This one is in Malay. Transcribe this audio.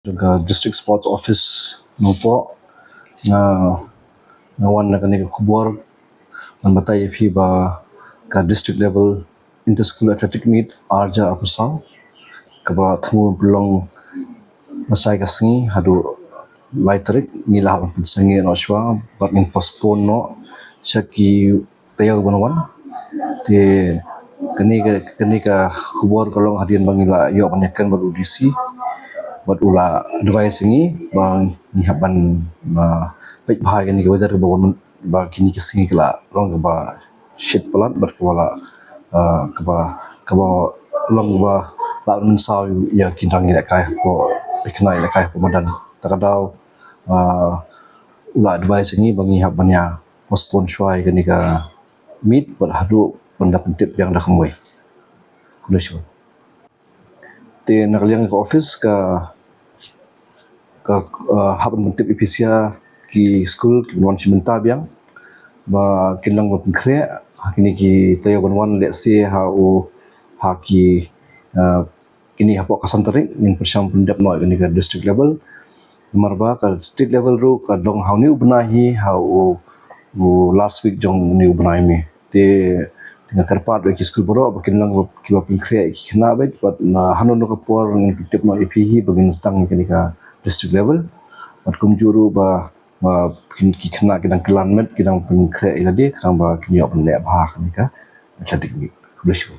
juga district sports office nopo na nawan na kani kubor man batay fi ba ka district level inter school athletic meet arja apusang kaba thamu belong masai kasengi hadu laiterik nila pensengi no shwa but in postpone no shaki tayo banwan te kani ka kubor kolong hadian bangila yo panyakan baru DC buat ula advice ini bang nihaban baik bahaya ni weather bawa ba kini kesingi kala rong ba shit pelat berkewala kaba long ba la nun saw ya kinrang ila kai ko ikna ila kai pemadan takadau ula advice ini bang nihaban ya postpone shwai kani ka meet berhadu pendapatip yang dah kemui kulisho te nakaliang ke office ka haban mentip ipisia ki school ki non simenta biang ba kinang ba pengkre kini ki tayo banwan let's say how ki kini hapo kasantering ning persyam pendap no kini ka district level marba ka state level ru ka dong how ni ubenahi how last week jong ni ubenahi mi te dengan kerpat bagi school boro bakin lang kiwa pengkre kena bet but na hanon no kapor ning tip no ipihi bagin stang kini ka district level at kumjuru ba ki kena kidang kelan met kidang pengkre ilade kang ba kinyo pen le bah kini ka athletic meet kulisho